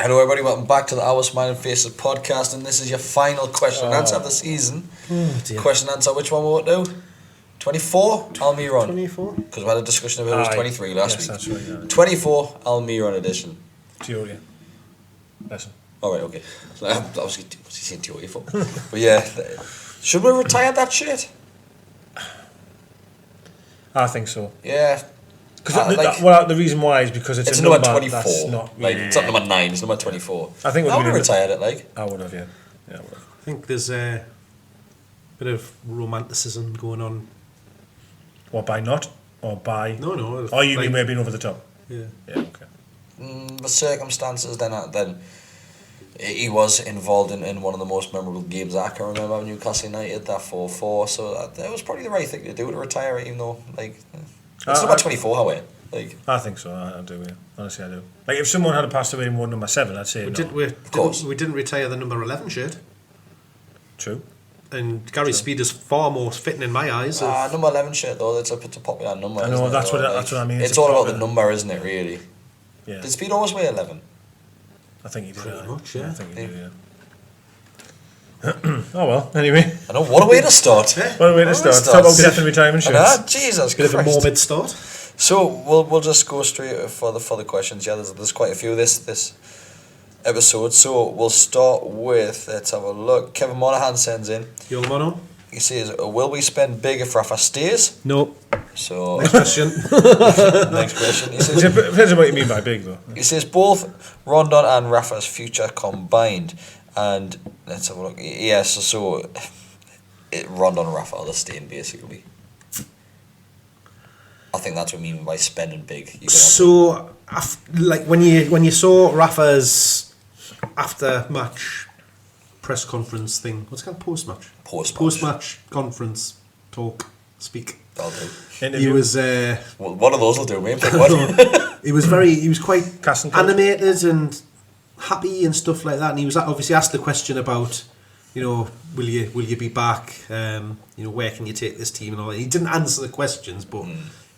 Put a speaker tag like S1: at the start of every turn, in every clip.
S1: Hello everybody, welcome back to the Our Smiling Faces podcast, and this is your final question and answer of the season. Question and answer, which one will it do? 24, Almiron.
S2: 24?
S1: Because we had a discussion about it was 23 last week.
S2: That's right, yeah.
S1: 24, Almiron edition.
S2: Teoria. Listen.
S1: Alright, okay. Obviously, what's he saying Teoria for? But yeah, should we retire that shit?
S2: I think so.
S1: Yeah.
S2: Because the reason why is because it's a
S1: number
S2: number
S1: 24.
S2: That's not,
S1: it's not number 9, it's number 24.
S2: I think
S1: I would have retired it, like.
S2: I would have, yeah. I would have.
S3: I think there's a bit of romanticism going on.
S2: What, by not? Or by...
S3: No.
S2: Or you mean being over the top?
S3: Yeah.
S2: Yeah, okay.
S1: The circumstances, then he was involved in one of the most memorable games I can remember of Newcastle United, that 4-4, so that was probably the right thing to do, to retire it, even though, like... It's number 24, however.
S2: I think so, I do, yeah. Honestly, I do. Like, if someone had passed away and won number 7, I'd say
S3: We didn't retire the number 11 shirt.
S2: True.
S3: And Gary Speed is far more fitting in my eyes.
S1: Number 11 shirt, though, it's a popular number.
S2: I know, that's what I mean.
S1: It's all about the number, isn't it, really?
S2: Yeah.
S1: Did Speed always weigh 11?
S2: I think he did.
S3: Pretty much, yeah.
S2: I think he did, yeah. Oh well, anyway.
S1: I know, what a way to start.
S2: What a way to start. Talk about death and retirement shirts.
S1: Jesus
S3: Bit
S1: Christ.
S3: of a morbid start.
S1: So, we'll just go straight for the questions. Yeah, there's quite a few this episode. So, we'll start with, let's have a look. Kevin Monaghan sends in.
S3: Your mono?
S1: He says, will we spend big if Rafa stays?
S3: No.
S1: So,
S3: Next question.
S1: next question. He says,
S2: It depends on what you mean by big, though.
S1: He says both Rondon and Rafa's future combined. And let's have a look. Yes, so Rondon and Rafa are the staying, basically. I think that's what I mean by spending big.
S3: So, like when you saw Rafa's after match press conference thing, what's it called? Post match. Post match conference speak.
S1: That'll do.
S2: Interview.
S3: He was.
S1: Well, one of those will do, mate. Pick one.
S3: He was quite animated and happy and stuff like that, and he was obviously asked the question about, will you be back? Where can you take this team and all that. He didn't answer the questions, but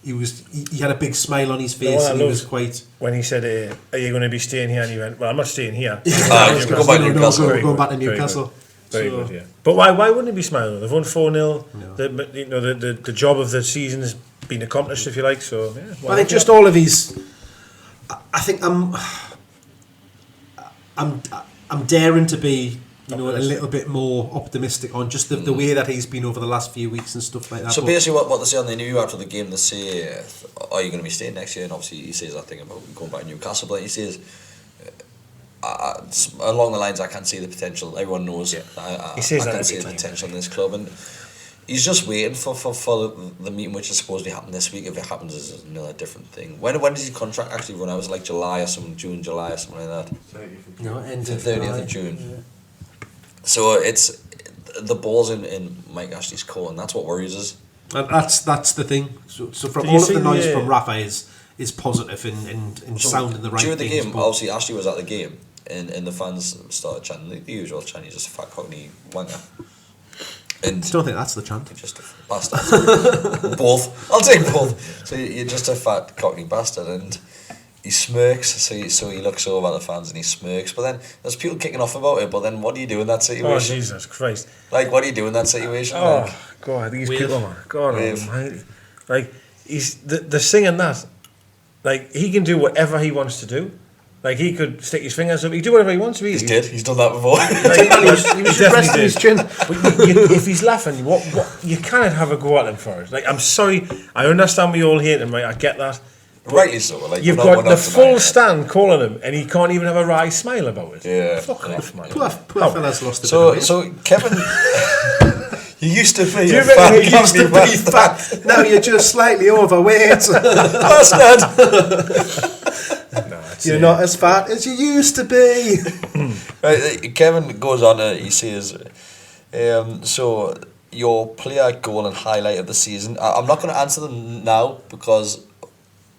S3: he had a big smile on his face, and he was quite.
S2: When he said, "Are you going to be staying here?" and he went, "Well, I'm not staying here."
S1: Go back to Newcastle.
S3: Going back to Newcastle.
S2: Very good, yeah. But why wouldn't he be smiling? They've won 4-0. No. The job of the season has been accomplished, if you like. So yeah,
S3: I think just all of his. I think I'm daring to be, a little bit more optimistic on just the way that he's been over the last few weeks and stuff like that.
S1: So basically, what they say on the interview after the game, they say, "Are you going to be staying next year?" And obviously, he says that thing about going back to Newcastle, but he says, along the lines, "I can't see the potential." Everyone knows.
S2: Yeah.
S1: I
S2: He says
S1: can't
S2: that
S1: see
S2: every
S1: the
S2: time.
S1: potential in this club, and he's just waiting for the meeting, which is supposed to happen this week. If it happens, it's another different thing. When does his contract actually run out? It was like July or something, June, July or something like that.
S3: No, end
S1: The
S3: of
S1: 30th of June. Yeah. So it's the ball's in Mike Ashley's court, and that's what worries us.
S3: And that's the thing. So from
S2: Did
S3: all
S2: you
S3: of the
S2: see
S3: noise
S2: the-
S3: from Rafa is positive and
S1: So
S3: sounding the right
S1: during the
S3: things.
S1: game, obviously Ashley was at the game, and the fans started chanting the usual chant. He's just a fat cockney wanker. And
S3: I don't think that's the chant.
S1: you're just a bastard. Both. I'll take both. So you're just a fat cockney bastard, and he smirks. So he looks over at the fans and he smirks. But then there's people kicking off about it. But then what do you do in that situation?
S2: Oh Jesus Christ!
S1: Like, what do you do in that situation?
S2: Oh
S1: like,
S2: God, these
S3: Wave.
S2: people, man. God
S1: Wave.
S2: Almighty. Like he's the singing that. Like he can do whatever he wants to do. Like he could stick his fingers up. He can do whatever he wants to.
S1: he's done that before.
S3: He was just resting his chin.
S2: But if he's laughing, what you cannot have a go at him for it. Like I'm sorry, I understand we all hate him, right? I get that.
S1: Rightly so. Like,
S2: You've got the full stand calling him, and he can't even have a wry smile about it.
S1: Yeah.
S2: Fuck off, man.
S3: Poor fella's lost a bit of weight.
S1: So Kevin, you used to be
S2: Do you
S1: a
S2: reckon
S1: fat
S2: he used to
S1: cockney
S3: Be
S1: bastard.
S3: fat. Now you're just slightly overweight. You're not as fat as you used to be.
S1: Right, Kevin goes on. He says, "So your player goal and highlight of the season." I'm not going to answer them now because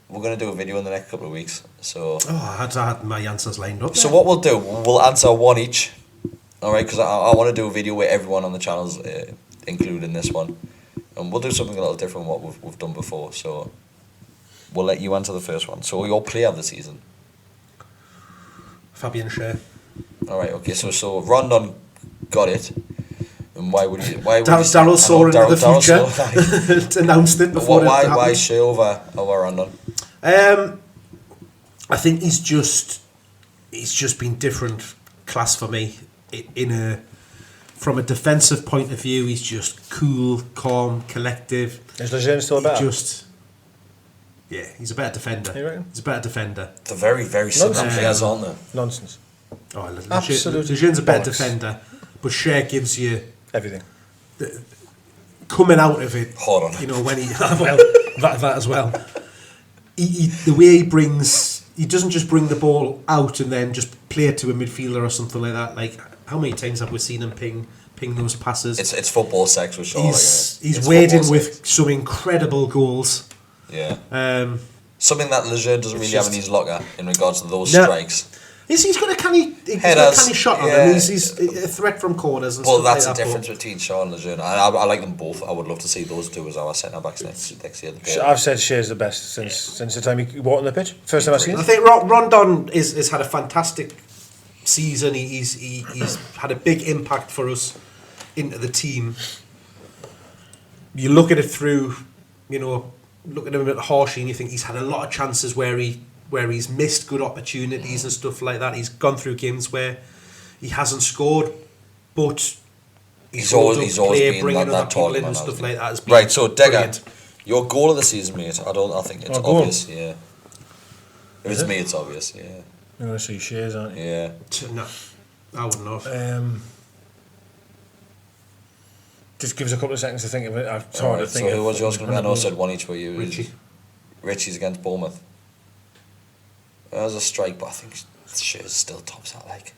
S1: we're going to do a video in the next couple of weeks. So,
S3: I had my answers lined up.
S1: so what we'll do, we'll answer one each. All right, because I want to do a video where everyone on the channel's included in this one, and we'll do something a little different from what we've done before. So, we'll let you answer the first one. So your player of the season.
S3: Fabian Schär.
S1: All right, okay. So Rondon got it. And why would he?
S3: Daryl saw into the future. Announced it before it happened.
S1: Why Schär over Rondon?
S3: I think he's just been different class for me. From a defensive point of view, he's just cool, calm, collective.
S2: Is Lejeune still better?
S3: He's a better defender.
S2: You reckon?
S3: He's a better defender.
S1: They're very, very similar players, aren't they?
S2: Nonsense.
S3: Absolutely. Lejeune's a better defender, but Schär gives you
S2: everything.
S3: Coming out of it,
S1: hold on.
S3: you know, when he that as well. The way he doesn't just bring the ball out and then just play it to a midfielder or something like that. Like, how many times have we seen him ping those passes?
S1: It's football sex for sure.
S3: He's wading with some incredible goals.
S1: Yeah.
S3: Something
S1: that Lejeune doesn't really have in his locker in regards to those strikes.
S3: He's got a canny shot on him. He's a threat from corners and stuff like that.
S1: Well, that's the difference between Shaw and Lejeune. I like them both. I would love to see those two as our centre-backs next year.
S2: I've said Shear's the best since the time he walked on the pitch. First time I've seen it.
S3: I think Rondon has had a fantastic season. He's had a big impact for us into the team. You look at it through, look at him a bit harshly and you think he's had a lot of chances where he's missed good opportunities and stuff like that. He's gone through games where he hasn't scored, but
S1: he's always been
S3: bringing
S1: that
S3: people in
S1: man,
S3: and stuff like that.
S1: Right, so Deka, your goal of the season, mate. I think it's obvious. Yeah, if it's me, it's obvious. Yeah.
S2: You're gonna see Shears, aren't you?
S1: Yeah.
S3: No, I wouldn't have.
S2: Just give us a couple of seconds to think of it. I've
S1: tried to think. So who was yours going to be? I know I said one each for you. Richie's against Bournemouth. That was a strike, but I think Shears still tops that. Like,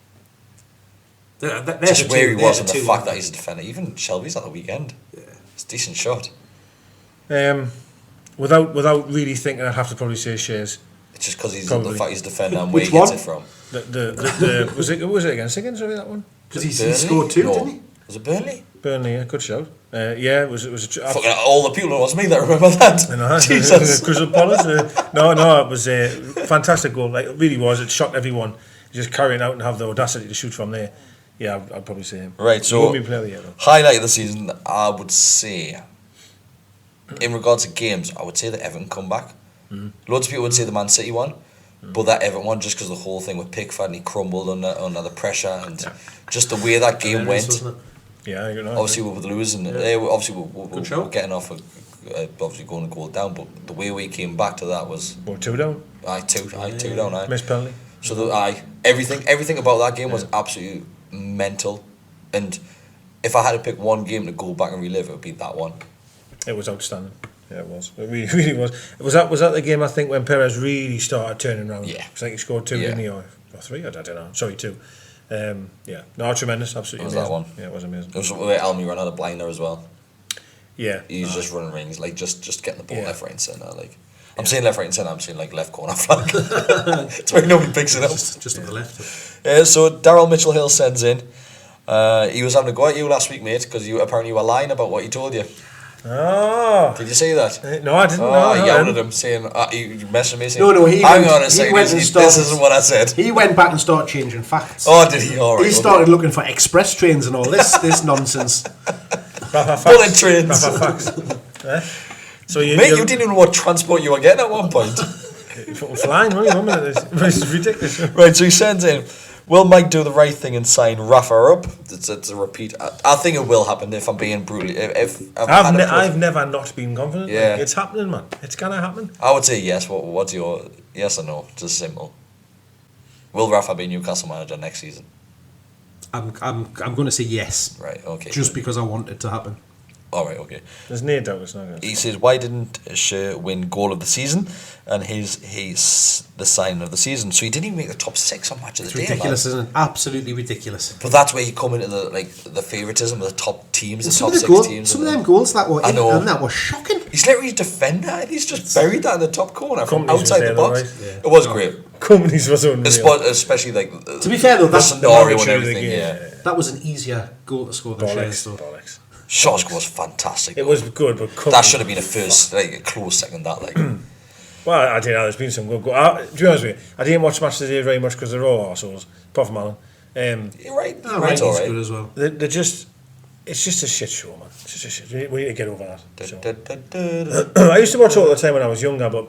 S1: just where he was and the fact that he's a defender. Even Shelby's at the weekend. Yeah. It's a decent shot.
S2: Without really thinking, I'd have to probably say Shears.
S1: It's just because the fact he's a defender and where he gets it from.
S2: Was it against Higgins or that one?
S3: Because he scored two, didn't he?
S1: Was it Burnley?
S2: Burnley, yeah, good shout. It was
S1: fucking all the people, it was me that remember that.
S2: I know,
S1: Jesus.
S2: Crystal Palace. No, it was a fantastic goal. Like, it really was. It shocked everyone. Just carrying out and have the audacity to shoot from there. Yeah, I'd probably say him.
S1: Right, so highlight of the season, I would say, in regards to games, I would say the Everton comeback. Loads of people would say the Man City one, but that Everton one, just because the whole thing with Pickford and he crumbled under the pressure and just the way that game went.
S2: Yeah,
S1: obviously we were losing. Yeah. We're getting off, obviously going to goal down, but the way we came back to that was
S2: 2 down.
S1: Two down.
S2: Missed penalty.
S1: So everything about that game was absolutely mental, and if I had to pick one game to go back and relive, it would be that one.
S2: It was outstanding. Yeah, it was. It really was. Was that the game, I think, when Perez really started turning around?
S1: Yeah.
S2: I think he scored 2, didn't he? Or 3, I don't know. Sorry, 2. No, tremendous, absolutely amazing.
S1: That one?
S2: Yeah, it was amazing.
S1: It was where Almiron had a blinder as well.
S2: Yeah.
S1: He was just running rings, like just getting the ball left, right and centre. Like, I'm saying left, right and centre, I'm saying like left corner flank. It's where nobody picks it up.
S3: Just on the left.
S1: So Daryl Mitchell-Hill sends in, he was having a go at you last week, mate, because you apparently were lying about what he told you.
S2: Oh.
S1: Did you say that?
S2: No, I didn't.
S1: You yelled at him saying, you messaged me saying,
S3: hang
S1: on a second, this isn't what I said.
S3: He went back and started changing facts.
S1: Oh, did he? All right.
S3: He started looking for express trains and all this nonsense.
S1: Bullet trains.
S2: So
S1: you didn't even know what transport you were getting at one point.
S2: Flying, weren't you? This is ridiculous.
S1: Right, so he sends in, will Mike do the right thing and sign Rafa up? It's a repeat. I think it will happen, if I'm being brutally.
S2: I've never not been confident.
S1: Yeah.
S2: Like, it's happening, man. It's gonna happen.
S1: I would say yes. What's your yes or no? Just simple. Will Rafa be Newcastle manager next season?
S3: I'm going to say yes.
S1: Right. Okay.
S3: Just because I want it to happen.
S1: All right, okay.
S2: There's no doubt it's not going to.
S1: He says, why didn't Schär win goal of the season? And he's the sign of the season. So he didn't even make the top 6 on Match of the Day.
S3: It's ridiculous, isn't it? Absolutely ridiculous.
S1: But that's where you come into the favouritism of the top teams, the top 6 teams.
S3: Some of them goals that were that was shocking.
S1: He's literally a defender, and he's just buried that in the top corner from outside the box. Right? Yeah. It was great.
S2: Companies was unreal.
S1: Especially like
S3: to be fair though,
S1: the scenario and everything.
S3: That was an easier goal to score than Schär's.
S1: Bollocks. Shaw's goal was fantastic.
S2: It was good, but
S1: that should have been a close second. That
S2: Well, I didn't know. There's been some good. To be honest with you, I didn't watch matches today very much because they're all arseholes. Apart from Alan.
S1: You're right.
S3: Right, he's good as well.
S2: They're just. It's just a shit show, man. It's just a shit. We need to get over that. So. I used to watch all the time when I was younger, but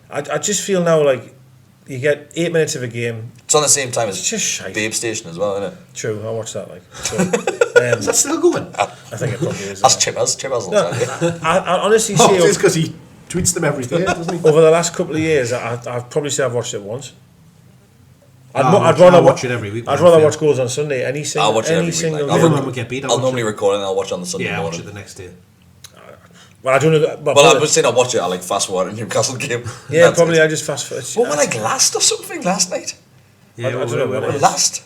S2: I just feel now like you get 8 minutes of a game.
S1: It's on the same time as
S2: just shite.
S1: Babe Station as well, isn't it?
S2: True, I watch that like. So,
S3: is that still going?
S2: I think it probably is.
S1: That's Chippers. Chippers will tell you.
S2: I honestly see.
S3: It's because he tweets them every day, doesn't he?
S2: Over the last couple of years, I'd probably say I've watched it once.
S3: I'd rather watch it every week.
S2: I'd rather watch goals on Sunday.
S1: I'll watch it every week. I'll normally record it and I'll watch it on the Sunday morning.
S3: I'll watch it the next day.
S2: Well, I don't know.
S1: Well, I would say I'll watch it. I like fast forward a Newcastle game.
S2: Yeah, probably. I just fast forward.
S1: What were like last or something last night?
S3: Yeah,
S2: I don't know what it is.
S1: Last?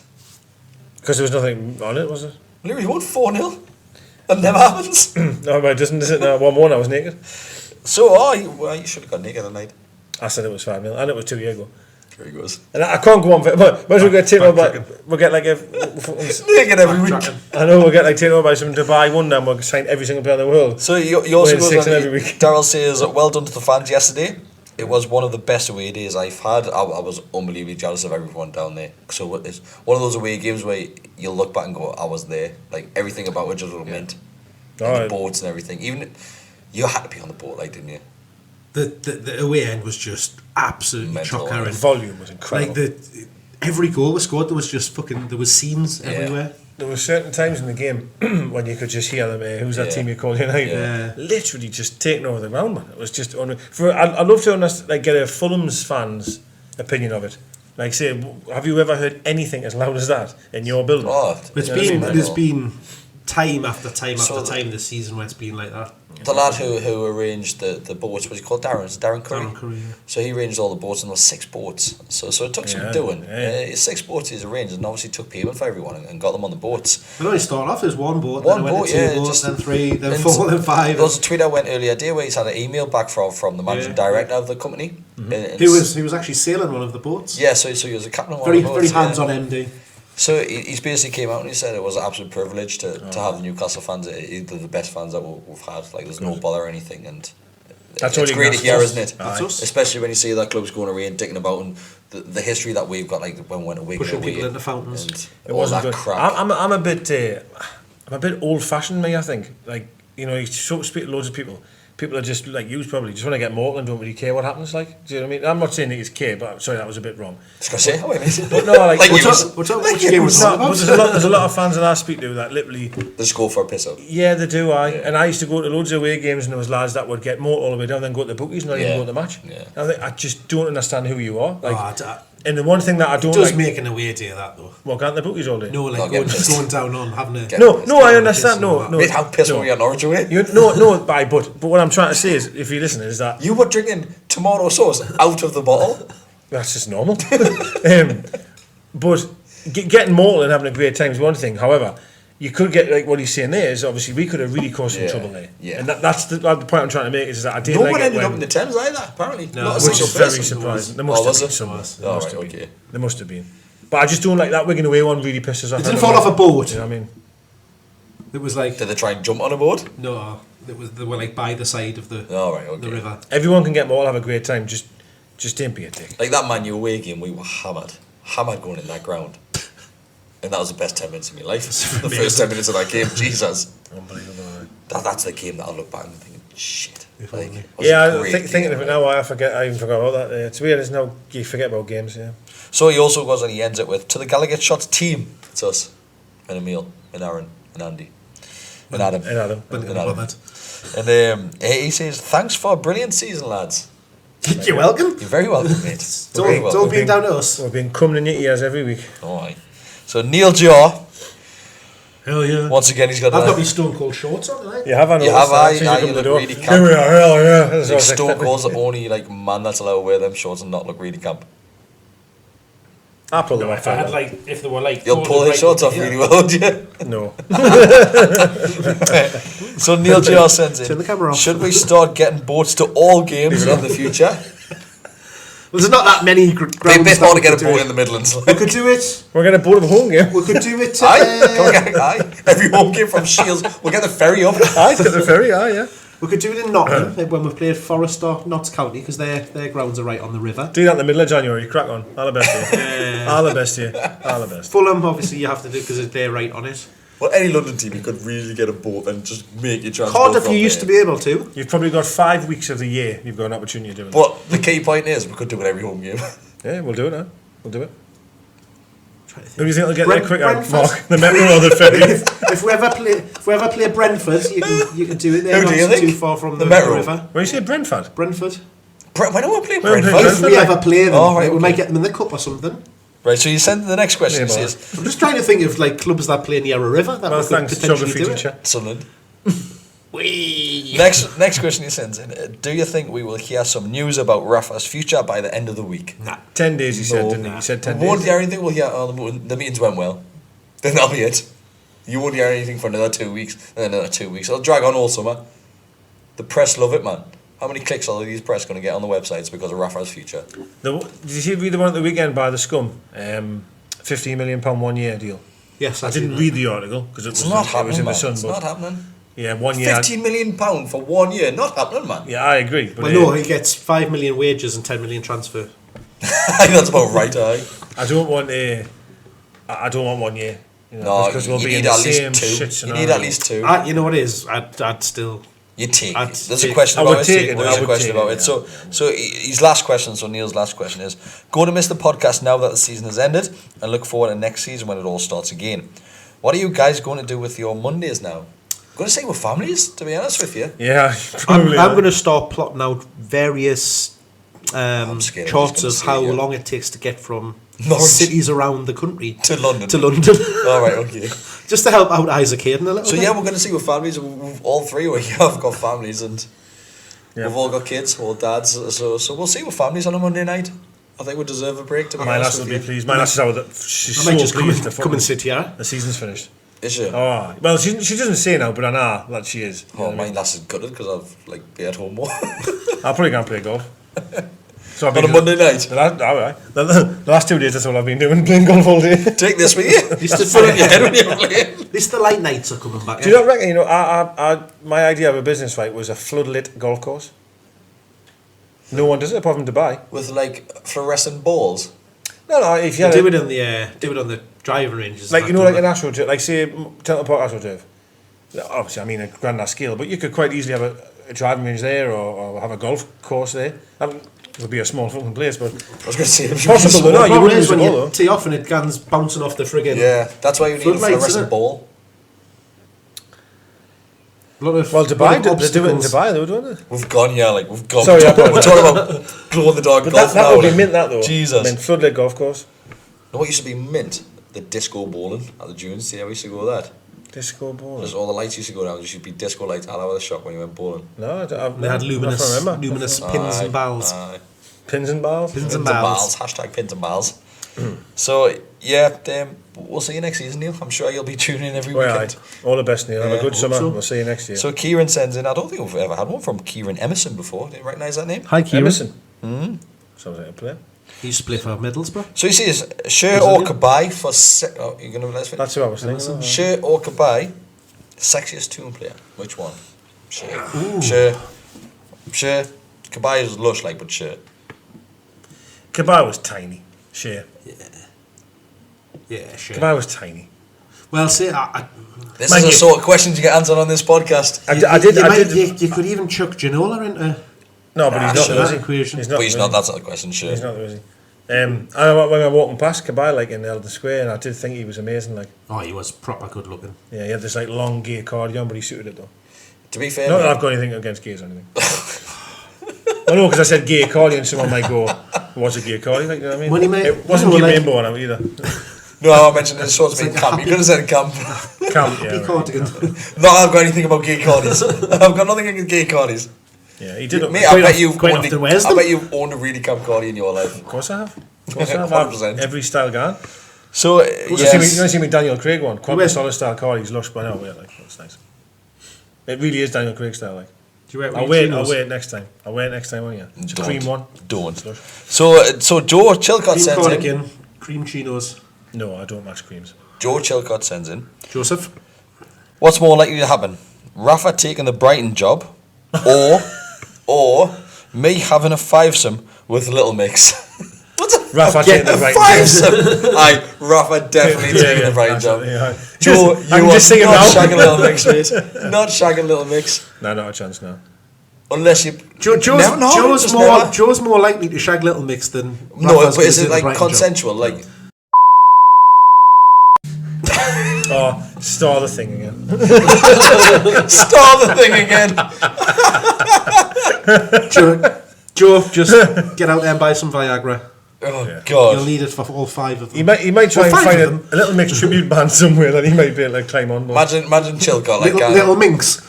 S2: Because there was nothing on it, was it?
S1: Well, we won 4-0. That never happens.
S2: No, but it doesn't. Is it? No, 1-1. I was naked.
S1: So, you should have got naked that night.
S2: I said it was 5-0, and it was 2 years ago.
S1: There he goes.
S2: And I can't go on. But we'll get taken over by. We'll get like a.
S1: Naked every week.
S2: I know we'll get like taken over by some Dubai one, and we'll sign every single player in the world.
S1: So you also goes on.
S2: Every week.
S1: Daryl says, "Well done to the fans yesterday. It was one of the best away days I've had. I was unbelievably jealous of everyone down there. So it's one of those away games where you look back and go, I was there. Like everything about it just meant. And the boats and everything. Even you had to be on the boat, like, didn't you?
S3: The away end was just absolutely chocker.
S2: The volume was incredible.
S3: Like every goal was scored, there was just there was scenes everywhere.
S2: There were certain times in the game when you could just hear them. Who's that team you call United?
S3: Yeah.
S2: Literally just taking over the ground, man. It was just I'd love to get a Fulham's fans' opinion of it. Like, say, have you ever heard anything as loud as that in your building?
S3: Oh, there's been time after time after time this season where it's been like that.
S1: The lad who arranged the boats, was he called Darren? Is it Darren Curry?
S3: Darren Curry, yeah.
S1: So he arranged all the boats, and there were 6 boats. So it took some doing. 6 boats he's arranged, and obviously took payment for everyone and got them on the boats.
S3: It only started off as one boat,
S1: then
S3: went to 2 boats, then 3, then 4, then 5.
S1: There was a tweet I went earlier today where he's had an email back from the managing director of the company.
S3: Mm-hmm. He was actually sailing one of the boats.
S1: Yeah, so he was a captain of one of the boats.
S3: Very hands-on MD.
S1: So he's basically came out and he said it was an absolute privilege to have the Newcastle fans. They're the best fans that we've had. Like, there's no bother or anything, and it's great to hear, isn't it?
S3: That's us.
S1: Especially when you see that club's going away and dicking about, and the history that we've got, like when we went away,
S3: pushing people into fountains.
S1: It wasn't that crap.
S2: I'm a bit old-fashioned, me. I think, like, you know, you speak to loads of people. People are just like you, probably just want to get mortal and don't really care what happens. Like, do you know what I mean? I'm not saying that it's care, but sorry, that was a bit wrong.
S1: I was going to say,
S2: but no, like,
S3: there's
S2: a lot of fans that I speak to that literally
S1: just go for a piss up.
S2: Yeah, they do. And I used to go to loads of away games, and there was lads that would get mortal all the way down, then go to the bookies, and not even go to the match.
S1: Yeah.
S2: I just don't understand who you are. Like, and the one thing that I don't
S3: does make an away day that though.
S2: Well, can't the bookies all day?
S3: No, like going down on having a.
S2: No, I understand. No.
S1: Mate, how pissed were you at Norwich away?
S2: But what I'm trying to say is, if you listen, is that
S1: you were drinking tomato sauce out of the bottle.
S2: That's just normal. But getting mortal and having a great time is one thing. However, you could get, like what he's saying there is, obviously we could have really caused some trouble there.
S1: Yeah.
S2: And that's the point I'm trying to make is that I didn't
S1: no one ended up in the Thames either, apparently.
S2: No, which is very surprising. There must have been someone. There must have been. But I just don't like that Wigan away one really pisses off.
S3: It didn't fall off a boat.
S2: You know what I mean?
S3: It was like...
S1: Did they try and jump on a boat?
S3: No, they were like by the side of the river.
S2: Everyone can get more, have a great time, just don't be a dick.
S1: Like that Man U away game, we were hammered going in that ground. And that was the best 10 minutes of my life. The first 10 minutes of that game, Jesus.
S2: Unbelievable.
S1: That's the game that I'll look back and think, shit. Like,
S2: thinking of it now, I even forgot about that. It's weird, isn't it? You forget about games, yeah.
S1: So he also goes and he ends it with, to the Gallagher Shots team. It's us. And Emil, and Aaron, and Andy. And Adam. And he says, thanks for a brilliant season, lads.
S3: You're welcome.
S1: You're very welcome, mate.
S3: It's all been down to us.
S2: We've been coming in your ears every week.
S1: All right. So Neil Jaw.
S3: Hell yeah.
S1: Once again, he's got...
S3: I've got these Stone Cold shorts on tonight.
S2: You have, I know.
S1: You look really camp.
S2: Here we are, hell yeah.
S1: Like Stone Cold's the only man that's allowed to wear them shorts and not look really camp.
S2: I'll pull them off.
S3: If they were like...
S1: You'll pull his shorts off really well, would you?
S2: No.
S1: So Neil Jaw sends in,
S3: turn the camera off.
S1: Should we start getting boats to all games in the future?
S3: Well, there's not that many grounds.
S1: It'd be a bit hard to get a boat in the Midlands.
S3: We could do it.
S2: We're going to boat of a home game.
S3: We could do it.
S1: Every home game from Shields, we'll get the ferry up.
S2: Get the ferry, yeah.
S3: We could do it in Nottingham when we played Forest or Notts County because their grounds are right on the river.
S2: Do that in the middle of January, crack on. All the best to you. All the best to you. All the best.
S3: Fulham, obviously, you have to do because they're right on it.
S1: Well, any London team, you could really get a boat and just make your transport.
S3: Cardiff, you used to be able to.
S2: You've probably got 5 weeks of the year you've got an opportunity to do it.
S1: But the key point is we could do it every home game.
S2: Yeah, we'll do it now. We'll do it.
S3: Who
S2: do you think will get there quicker,
S3: Brentford?
S2: Mark? The Metro or the Ferry?
S3: if we ever play Brentford, you can do it there.
S1: Who do you
S3: Not
S1: think?
S3: too far from the
S1: Metro?
S3: river.
S2: Where you say Brentford?
S3: Brentford.
S1: Why don't we play
S2: Well,
S1: Brentford?
S3: If we ever play them,
S1: Oh, right,
S3: we
S1: okay.
S3: might get them in the cup or something.
S1: Right, so you send the next question.
S2: Yeah,
S1: Yeah,
S2: boy.
S1: says
S3: I'm just trying to think of like clubs that play near a river that
S2: Well,
S3: we could
S2: thanks,
S3: potentially
S2: geography
S3: do it.
S2: teacher.
S1: Sunderland.
S3: Whee!
S1: Next question he sends in. Do you think we will hear some news about Rafa's future by the end of the week?
S3: Nah.
S2: 10 days, he said,
S1: No.
S2: didn't he? He said 10
S1: We won't
S2: days.
S1: hear anything. We'll hear, the meetings went well. Then that'll be it. You won't hear anything for another 2 weeks. And another 2 weeks. It'll drag on all summer. The press love it, man. How many clicks are these press going to get on the websites because of Rafa's future?
S2: Did you read the one at the weekend by the Scum? £15 million 1 year deal.
S3: Yes,
S2: I didn't read the article because
S1: It's not
S2: it was
S1: happening,
S2: in the
S1: man.
S2: Sun.
S1: It's
S2: But
S1: not happening.
S2: yeah, 1 year.
S1: £15 million for 1 year. Not happening, man.
S2: Yeah, I agree. But
S3: Well, no, he gets 5 million wages and 10 million transfer.
S1: I think that's about right, aye.
S2: I don't want I don't want 1 year. You know,
S1: No,
S2: because we'll
S1: you
S2: be in
S1: need
S2: the
S1: at least
S2: same
S1: two.
S2: shit
S1: You
S2: scenario.
S1: need at least two.
S3: You know what it is? I'd still.
S1: You take
S3: I'd
S1: it. There's a
S3: take-
S1: question
S2: I
S1: about
S2: would
S1: it.
S2: take it,
S1: There's
S2: I
S1: a
S2: would
S1: question
S2: take
S1: about
S2: it,
S1: it. So his last question, so Neil's last question is, going to miss the podcast now that the season has ended and look forward to next season when it all starts again. What are you guys going to do with your Mondays now? I'm going to say with families, to be honest with you.
S2: Yeah,
S3: I'm
S2: probably.
S3: going to start plotting out various
S1: I'm scared
S3: charts
S1: I'm
S3: of
S1: just
S3: how
S1: gonna say, yeah.
S3: long it takes to get from
S1: Norwich.
S3: cities around the country
S1: To London.
S3: to London.
S1: All right, okay.
S3: Just to help out Isaac Hayden a little
S1: So
S3: bit.
S1: yeah, we're going to see with families. We've all three we have got families and
S2: Yeah.
S1: we've all got kids, all dads. So we'll see with families on a Monday night. I think we deserve a break, to be
S2: My
S1: honest
S2: lass will
S1: with
S2: be
S1: you.
S2: pleased. My lass is out that she's
S3: I might
S2: so
S3: just come
S2: pleased.
S3: and sit here.
S2: The season's finished.
S1: Is she?
S2: Oh, well, she doesn't say now, but I know that she is. You know
S1: Oh,
S2: what I
S1: my
S2: mean?
S1: lass is gutted because I've like be at home more.
S2: I'll probably go and play golf. So I've
S1: On a Monday night.
S2: The last 2 days, that's all I've been doing, playing golf all day.
S1: Take this with you.
S3: This
S1: Just put it in your head when you're playing.
S3: At least the light nights are coming back.
S2: Do you not reckon, you know, my idea of a business, right, was a floodlit golf course. No one does it apart from Dubai.
S1: With like fluorescent balls.
S2: No, if you had
S3: Do it on the driving ranges.
S2: like, you know, like an AstroTurf, like say, Templeton Park AstroTurf. Obviously, I mean, a grand scale, but you could quite easily have a driving range there or have a golf course there. It would be a small fucking place, but
S1: I was going to say.
S2: possible,
S3: The
S2: no, you
S3: problem
S2: wouldn't
S3: is
S2: lose
S3: when
S2: it all,
S3: you
S2: though.
S3: tee off and it guns bouncing off the friggin'.
S1: Yeah, that's why you need a
S3: Floodlights,
S1: fluorescent
S3: isn't it?
S1: ball.
S3: A lot of
S2: Well,
S3: lot
S2: Dubai,
S3: of
S2: they do it in
S3: obstacles.
S2: Dubai, though, don't they?
S1: We've gone here, like we've gone.
S2: Sorry,
S1: we're
S2: I
S1: talking about glow in the dark
S2: But
S1: golf
S2: that
S1: now.
S2: would be
S1: like.
S2: mint, that, though.
S1: Jesus.
S2: I mean, floodlit golf course.
S1: know what used to be mint? The disco bowling at the dunes. See how we used to go with that?
S2: Disco ball.
S1: Just all the lights used to go down. There used to be disco lights all over the shop when you went bowling.
S2: No,
S3: They had luminous pins and balls.
S2: Pins and balls.
S3: Pins
S1: Pins
S3: and
S1: and
S3: balls.
S1: balls. Hashtag pins and balls. So, yeah, we'll see you next season, Neil. I'm sure you'll be tuning in every
S2: Well,
S1: weekend.
S2: all the best, Neil. Have a
S1: Yeah,
S2: good
S1: hope
S2: summer.
S3: so.
S2: We'll see you next year.
S1: So Kieran sends in, I don't think we've ever had one from Kieran Emerson before. Do you recognise that name?
S3: Hi, Kieran.
S2: Emerson. Sounds like a player.
S3: He used to play for Middlesbrough.
S1: So he says, Share or Kabay for... you're going to let us finish?
S2: That's who I was thinking.
S1: Share or Kabay, sexiest toon player. Which one? Share. Kabay is lush like, but Share.
S2: Kabay was tiny. Shea.
S3: Yeah, sure.
S2: Kabay was tiny.
S3: Well, see,
S1: This
S2: Mind
S1: is the
S2: you-
S1: sort of questions you get answered on this podcast.
S2: I did.
S3: You could even chuck Ginola into.
S2: No, but he's not
S3: sure.
S2: there, is he?
S3: Equation.
S2: He's not.
S1: But he's
S2: there,
S1: not,
S2: is
S1: that's not the question, Share.
S2: he? He's not there, is he? I when I was walking past Kabay, like in Eldon Square, and I did think he was amazing. Like,
S3: Oh, he was proper good looking.
S2: yeah, he had this like long gay cardigan, but he suited it though.
S1: To be fair,
S2: Not that
S1: mate,
S2: I've got anything against gays or anything. I know, because I said gay cardigan, someone might go, "What's a gay cardigan?" Like, you know what I mean?
S3: When he made-
S2: It wasn't
S3: you
S2: gay
S3: know, like-
S2: rainbow on it either.
S1: no, I mentioned this sort of
S3: It's
S1: being
S3: like a
S1: camp. You could have said camp.
S2: Camp, yeah.
S3: He
S2: Right.
S3: cardigan.
S1: No, I've got anything about gay cardies. I've got nothing against gay cardies.
S2: Yeah, he did. Look,
S1: Mate,
S2: of
S1: I bet you've
S3: quite
S1: owned
S3: often wears
S1: I
S3: them.
S1: bet you've owned a really camp cardie in your life.
S2: course I have. Of course I have.
S1: 100%.
S2: Every style gone.
S1: So,
S2: You see me Daniel Craig one. Quite
S3: wears-
S2: solid style car. He's lush by now. Yeah, like that's nice. It really is Daniel Craig style. Like,
S3: Do you wear it with
S2: I'll
S3: your
S2: wear it
S3: chinos?
S2: next time. I'll wear it next time, won't you? It's a
S1: Don't.
S2: cream one.
S1: Don't.
S2: Lush.
S1: So Joe Chilcott
S3: Cream
S1: sends in.
S3: cardigan, cream chinos.
S2: No, I don't match creams.
S1: Joe Chilcott sends in.
S3: Joseph.
S1: What's more likely to happen? Rafa taking the Brighton job, or me having a fivesome with Little Mix.
S2: Rafa taking the right
S1: fivesome. Aye, Rafa definitely taking the right job. Joe, you
S2: just
S1: are not shagging Little Mix, mate. Not shagging Little Mix.
S2: No, not a chance now.
S1: Unless you...
S3: Joe's more likely to shag Little Mix than...
S1: No,
S3: Rafa's
S1: but is it
S3: gonna do the
S1: like
S3: right
S1: consensual?
S3: job.
S1: Like...
S2: Oh, star the thing again.
S1: Star the thing again.
S3: Joe, just get out there and buy some Viagra.
S1: Oh, God.
S3: You'll need it for all 5 of them.
S2: He might try and find a Little Mix tribute band somewhere that he might be able to climb on.
S1: Imagine Chilcott like
S3: Little Minx.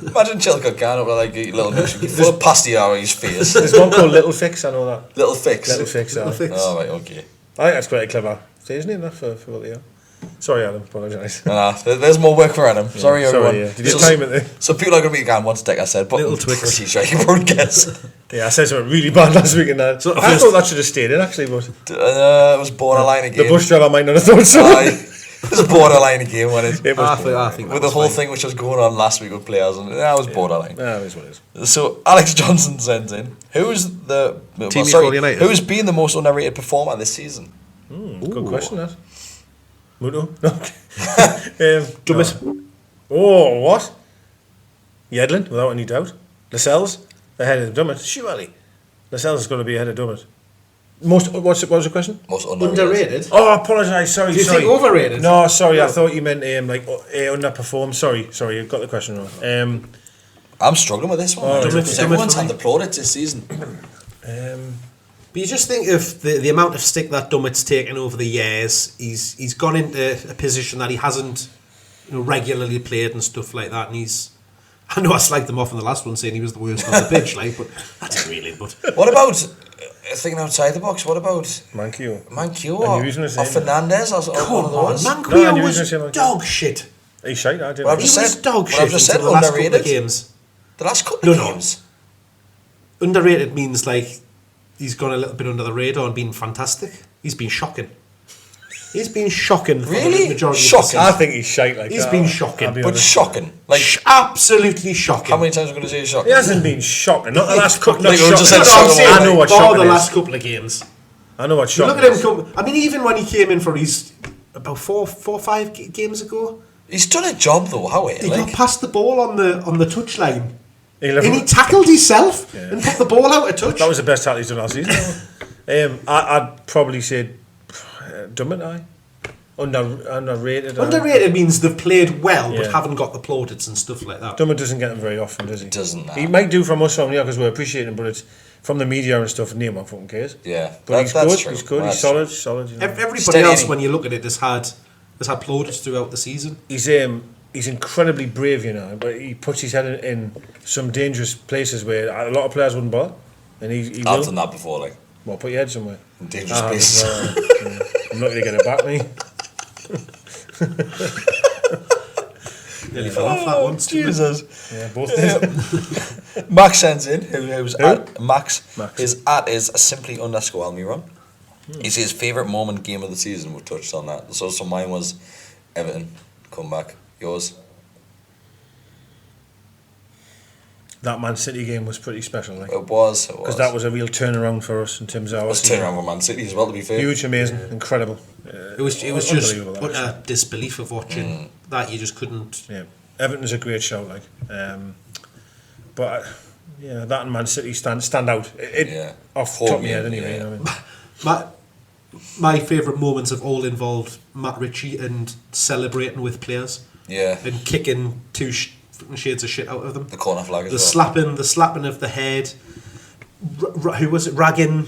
S1: Imagine Chilcott going up with like a Little Mix full of pasty out of his face.
S2: There's one called Little Fix, I know that.
S1: Little Fix.
S2: Little Fix.
S1: Oh, right, okay.
S2: I think that's quite a clever stage name, that for what they are. Sorry, Adam, apologise.
S1: There's more work for Adam. Sorry, everyone.
S2: Did you time it there?
S1: So people are going to be going, what's Deka said? But
S3: Little Twix.
S1: Pretty sure you won't guess.
S2: Yeah, I said something really bad last week and that. So I thought that should have stayed in, actually, but...
S1: It was borderline again.
S2: The bus driver might not have thought so.
S1: It was borderline again, wasn't it?
S3: I think
S1: with the whole thing which was going on last week with players, and that was borderline.
S2: Yeah, it is what it is.
S1: So Alex Johnson sends in, who's been the most underrated performer this season?
S2: Good question, that. Muto? No.
S3: Dummett.
S2: Oh, what? Yedlin, without any doubt. Lascelles, ahead of Dummett. Surely. Lascelles is going to be ahead of Dummett. What was the question?
S1: Most
S3: Underrated?
S2: Oh, I apologise, sorry.
S3: Do you think overrated?
S2: No, sorry, I thought you meant underperformed. Sorry, you got the question wrong.
S1: I'm struggling with this one. Everyone's had the plaudits this season.
S3: But you just think of the amount of stick that Dummett's taken over the years. He's gone into a position that he hasn't regularly played and stuff like that. And I know I slagged him off in the last one saying he was the worst on the pitch, but I didn't really. But
S1: what about thinking outside the box? What about
S2: Manquillo
S1: or Fernandez or one of those?
S3: Manquillo was dog shit.
S2: He's shite, I did.
S3: He was dog shit.
S1: I've just said
S3: the last couple
S1: underrated
S3: of games.
S1: The last couple of games.
S3: Underrated means like he's gone a little bit under the radar and been fantastic. He's been shocking. He's been shocking for the majority of the season.
S2: I think he's shite like
S3: He's been shocking.
S1: But shocking. Like
S3: absolutely shocking.
S1: How many times are we going to say shocking?
S2: He hasn't been shocking. Not the last couple of
S1: games.
S2: I know what shocking is.
S3: The last couple of games.
S2: I know what shocking
S3: is. Look at him come. I mean, even when he came in for his about 5 games ago.
S1: He's done a job though,
S3: he got past the ball on the touchline. And he tackled himself and put the ball out of touch.
S2: That was the best tackle he's done all season. I'd probably say Dummett, underrated.
S3: Underrated means they've played well but haven't got the plaudits and stuff like that.
S2: Dummett doesn't get them very often, does he?
S1: Doesn't.
S2: He might do from us from here because we appreciate him, but it's from the media and stuff. Near one fucking cares.
S1: Yeah,
S2: but he's good.
S1: True.
S2: He's good. He's solid. You know.
S3: Everybody else, when you look at it, has had plaudits throughout the season.
S2: He's incredibly brave, but he puts his head in some dangerous places where a lot of players wouldn't bother, and he will.
S1: I've done that before, like.
S2: Well, put your head somewhere.
S1: In dangerous places.
S2: I'm not going to get it back, me.
S3: Nearly fell off that once.
S1: Jesus.
S2: Yeah, both days.
S1: Max sends in, who's at Max. His at is simply _Almiron. He says favourite moment, game of the season. We've touched on that. So mine was Everton comeback. Yours?
S2: That Man City game was pretty special. Like.
S1: It was.
S2: Because that was a real turnaround for us in terms of our...
S1: It was a turnaround for Man City as well, to be fair.
S2: Huge, amazing, incredible.
S3: It was just utter disbelief of watching that. You just couldn't...
S2: Yeah, Everton's a great show, like. But, that and Man City stand out. Off top of my head, anyway. You know what I mean?
S3: My favourite moments have all involved Matt Ritchie and celebrating with players.
S1: Yeah.
S3: And kicking two shades of shit out of them.
S1: The corner flag as well.
S3: The slapping of the head. Who was it? Ragging.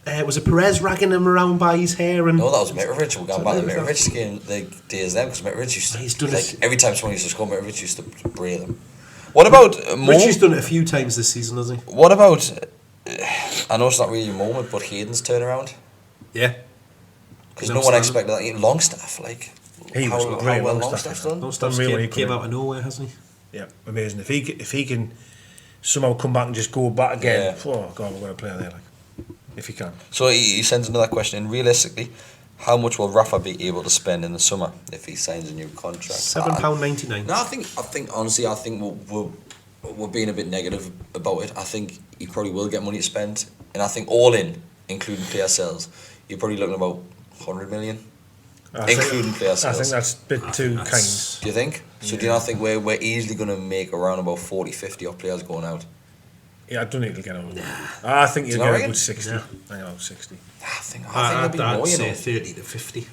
S3: Was it Perez ragging him around by his hair? And
S1: no, that was Mitrovic. We're going back to Mitrovic's game, the days then, because Mitrovic used to...
S3: He's done
S1: every time someone used to score, Mitrovic used to bray them. What about...
S3: Ritchie's done it a few times this season, hasn't he?
S1: What about... I know it's not really a moment, but Hayden's turnaround?
S3: Yeah.
S1: Because no one expected that. Longstaff, like...
S2: He was great.
S1: Well Longstaff's done.
S3: Longstaff came out of nowhere, hasn't he?
S2: Yeah, amazing. If he can somehow come back and just go back again, oh God, we're going to play there, like, if he can.
S1: So he sends another question in. Realistically, how much will Rafa be able to spend in the summer if he signs a new contract?
S3: £7.99.
S1: No, I think honestly, we'll we're being a bit negative about it. I think he probably will get money to spend, and I think all in, including player sales, you're probably looking about 100 million, including player sales.
S2: I think that's a bit too kind.
S1: Do you think? So do you not think we're easily going to make around about 40, 50 of players going out?
S2: Yeah, I don't think he'll get on. I think he'll get about 60.
S3: Yeah.
S2: I think about 60.
S1: I think there'll be more, you know.
S3: 30 to 50.
S2: Yeah.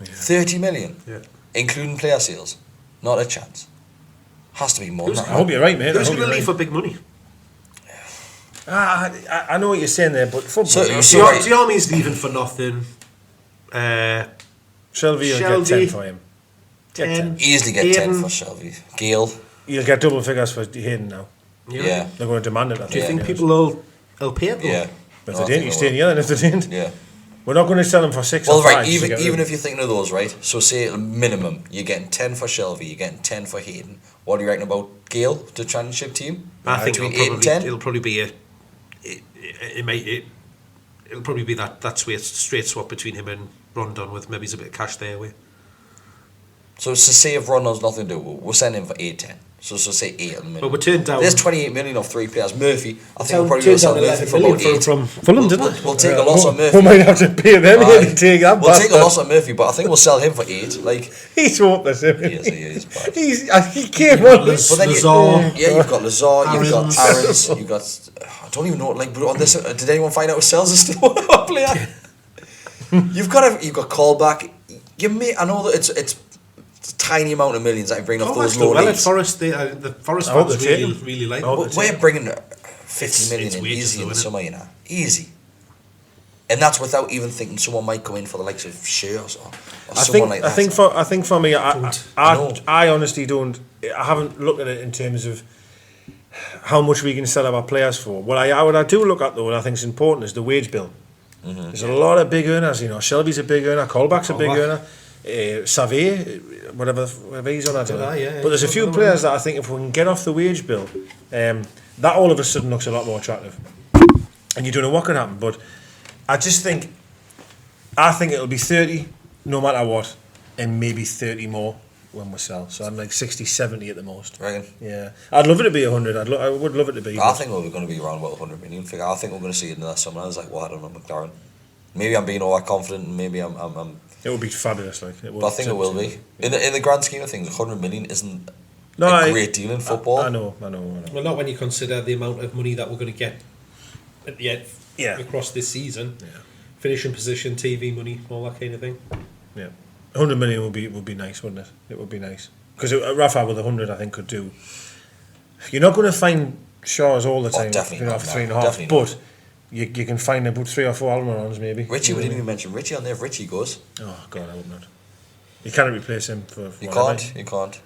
S1: 30 million?
S3: Yeah.
S1: Including player sales? Not a chance. Has to be more than that.
S2: I hope you're right, mate.
S3: Who's going to leave for big money?
S2: I know what you're saying there, but football.
S3: The Army's leaving for nothing.
S2: Shelby will get 10 for him.
S3: 10.
S1: Easily get 10 for Shelby. Gale.
S2: You'll get double figures for Hayden now.
S1: Yeah.
S2: They're going to demand it, I think.
S3: Do you think people will pay it though?
S1: Yeah.
S2: If they didn't, you stay in the other, and if they didn't.
S1: Yeah.
S2: We're not going to sell them for 6
S1: well,
S2: or 5.
S1: Right, even if you're thinking of those, right? So say at a minimum, you're getting 10 for Shelby, you're getting 10 for Hayden. What do you reckon about Gale, the championship team?
S3: I think
S1: between 8 and 10?
S3: It'll probably be it'll probably be that straight swap between him and Rondon with maybe a bit of cash there.
S1: So say if Rondon's nothing to do, we'll send him for 8, 10. So say 8 at the minimum.
S3: But we turned down.
S1: There's 28 million of 3 players. Murphy, I think we'll probably sell Murphy for about 8.
S3: From Fulham, didn't it?
S1: We'll take a loss on Murphy.
S2: We might have to pay them to take that.
S1: We'll take a loss on Murphy, but I think we'll sell him for 8. Like
S2: he's hopeless.
S1: He is bad.
S2: He came on.
S1: You've got Lazar, you've got Aarons, you've got. I don't even know. Like, but on this, did anyone find out who sells is still a player? You've got Callback. I know that it's a tiny amount of millions that I bring off those low leagues.
S3: Forest, the Forest fans really like it.
S1: We're bringing 50 million in easy in the summer, you know, easy. And that's without even thinking someone might come in for the likes of Shears or someone like that.
S2: I think for me, I honestly don't. I haven't looked at it in terms of how much we can sell our players for. What I do look at though, and I think is important, is the wage bill. Mm-hmm. There's a lot of big earners. You know, Shelby's a big earner, Callback's a big earner, Savé, whatever he's on, I don't know. But there's a few players that I think if we can get off the wage bill, that all of a sudden looks a lot more attractive. And you don't know what can happen, but I think it'll be 30 no matter what, and maybe 30 more when we sell. So I'm like 60, 70 at the most.
S1: Reckon?
S2: Yeah. I'd love it to be 100. I would love it to be.
S1: I think we're going to be around about 100 million figure. I think we're going to see it in the summer. I was like, well, I don't know, McLaren. Maybe I'm being overconfident, and maybe I'm
S2: it would be fabulous, like.
S1: But I think it will be. In the grand scheme of things, 100 million isn't a great deal in football.
S2: I know.
S3: Well, not when you consider the amount of money that we're going to get at the end across this season. Yeah. Finishing position, TV money, all that kind of thing.
S2: Yeah. 100 million would be nice, wouldn't it? It would be nice. Because Rafa with 100, I think, could do. You're not going to find Shaws all the time,
S1: definitely not,
S2: for 3.5, but you can find about 3 or 4 Almirons maybe.
S1: Richie, we didn't even mention Richie on there. If Richie goes,
S2: oh God, I hope not. You can't replace him for.
S1: You can't.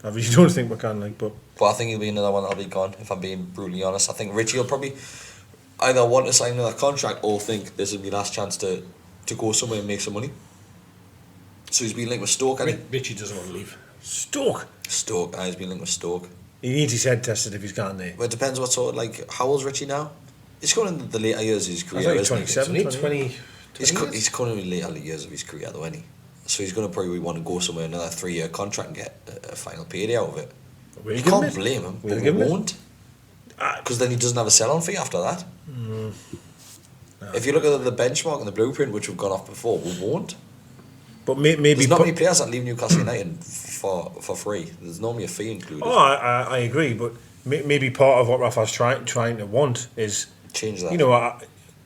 S2: I really don't think we can, like, but
S1: I think he'll be another one that'll be gone. If I'm being brutally honest, I think Richie will probably either want to sign another contract or think this will be last chance to go somewhere and make some money. So he's been linked with Stoke, I think.
S3: Richie doesn't want to leave.
S2: Stoke,
S1: he's been linked with Stoke.
S2: He needs his head tested if he's gone there.
S1: Well, it depends what sort of, like, how old's Richie now? He's going in the later years of his career,
S2: I think 27,
S3: 20.
S1: He's going in the later years of his career, though, isn't he? So he's going to probably want to go somewhere, another 3-year contract and get a final payday out of it. You can't blame him, but we won't. Because then he doesn't have a sell-on fee after that. No. If you look at the benchmark and the blueprint, which we've gone off before, we won't.
S2: But maybe
S1: there's not many players that leave Newcastle United for free. There's normally a fee included.
S2: Oh, I agree, but maybe part of what Rafa's trying to want is
S1: change that.
S2: You know,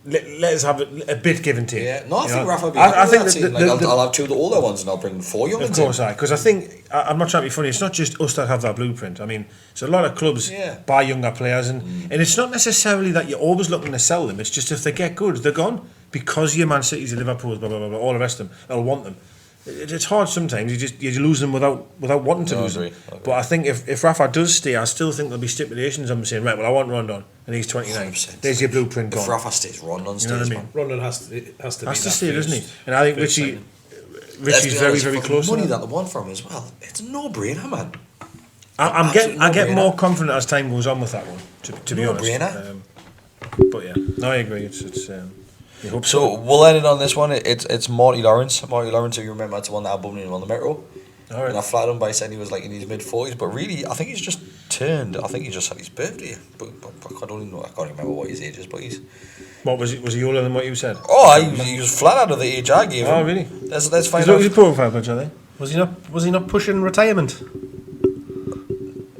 S2: let us have a bit give and take.
S1: Yeah, no, I think Rafa will be
S2: I think
S1: I'll have 2 of the older ones and I'll bring 4 young ones.
S2: Of course, because I think I'm not trying to be funny. It's not just us that have that blueprint. I mean, it's a lot of clubs buy younger players, and it's not necessarily that you're always looking to sell them. It's just if they get good, they're gone because your Man City's, your Liverpool's, blah blah blah, all the rest of them. They'll want them. It's hard sometimes. You lose them without wanting to lose them. But I think if Rafa does stay, I still think there'll be stipulations on him saying, right, well, I want Rondon, and he's 29. 100%. There's your blueprint gone.
S1: If Rafa stays, Rondon stays. You know what I mean?
S3: Rondon has to stay,
S2: doesn't he? And I think Richie's very, very close.
S1: Money that they want from him as well. It's a no-brainer, man.
S2: I get more confident as time goes on with that one. To be honest.
S1: No-brainer.
S2: But yeah, no, I agree. It's hope
S1: so we'll end it on this one. It's Marty Lawrence. Marty Lawrence, if you remember, it's the one that I bumped him on the Metro.
S2: All right.
S1: And I flattered him by saying he was like in his mid-40s, but really, I think he's just turned. I think he just had his birthday, but I don't even know. I can't remember what his age is, but he's.
S2: What was he? Was he older than what you said?
S1: Oh, he was flat out of the age I gave him.
S2: Oh, really?
S1: Let's find out.
S2: He's a profile picture, are they?
S3: Was he not pushing retirement?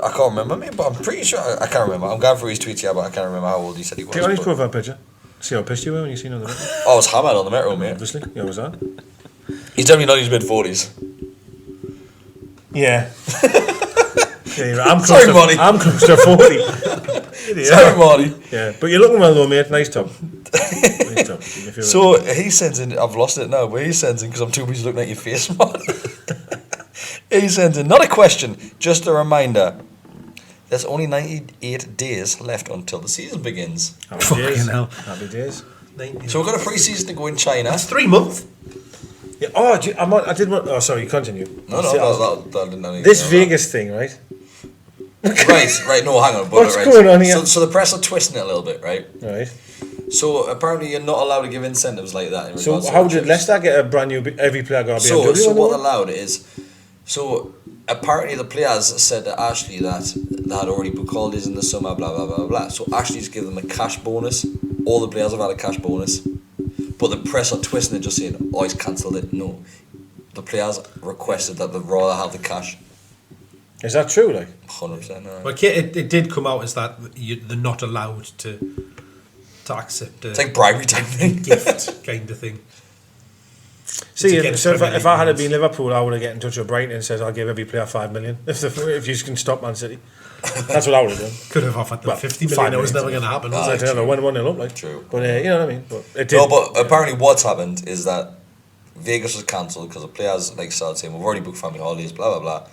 S1: I can't remember, mate, but I'm pretty sure. I can't remember. I'm going through his tweets here, but I can't remember how old he said he was.
S2: Click on his profile picture. See how pissed you were when you seen on the metro.
S1: I was hammered on the metro, mate.
S2: Obviously, yeah, was that?
S1: He's definitely not in his mid-40s.
S2: Yeah. Yeah, I'm close
S1: Sorry,
S2: to,
S1: Marty.
S2: I'm close to 40.
S1: Sorry, Marty.
S2: Yeah, but you're looking well though, mate. Nice top. Nice top.
S1: So he sends in, I've lost it now, but he sends in, because I'm too busy looking at your face, Marty. He sends in, not a question, just a reminder. There's only 98 days left until the season begins.
S2: Happy days.
S3: Hell.
S2: Happy days.
S1: So we've got a pre-season to go in China.
S3: That's 3 months.
S2: Yeah. I did want. Oh, sorry. Continue.
S1: No, that didn't know anything.
S2: This Vegas thing, right?
S1: Right, no, hang on.
S2: What's
S1: right.
S2: going on here?
S1: So the press are twisting it a little bit, right?
S2: Right.
S1: So apparently you're not allowed to give incentives like that. In
S2: So
S1: regards to
S2: how
S1: the
S2: did
S1: trips.
S2: Leicester get a brand new? Every player got a BMW.
S1: So
S2: on
S1: what
S2: the
S1: they're allowed is, so apparently the players said to Ashley that they had already booked holidays in the summer, blah blah blah blah. So Ashley's given them a cash bonus. All the players have had a cash bonus, but the press are twisting it, just saying, "Oh, he's cancelled it." No, the players requested that they'd rather have the cash.
S2: Is that true? Like
S1: 100%.
S3: Well, it did come out as that they're not allowed to accept a
S1: It's like bribery type thing.
S3: gift kind of thing.
S2: See, so if I had been Liverpool, I would have get in touch with Brighton and said, "I'll give every player 5 million if you can stop Man City." That's what I would have done.
S3: Could have offered them 50 million.
S2: 5
S3: It was
S2: million.
S3: never going to happen.
S2: I don't know, 1-0 up, like.
S1: True.
S2: But you know what I mean. But it did.
S1: No, but apparently what's happened is that Vegas was cancelled because the players started saying, "We've already booked family holidays, blah blah blah,"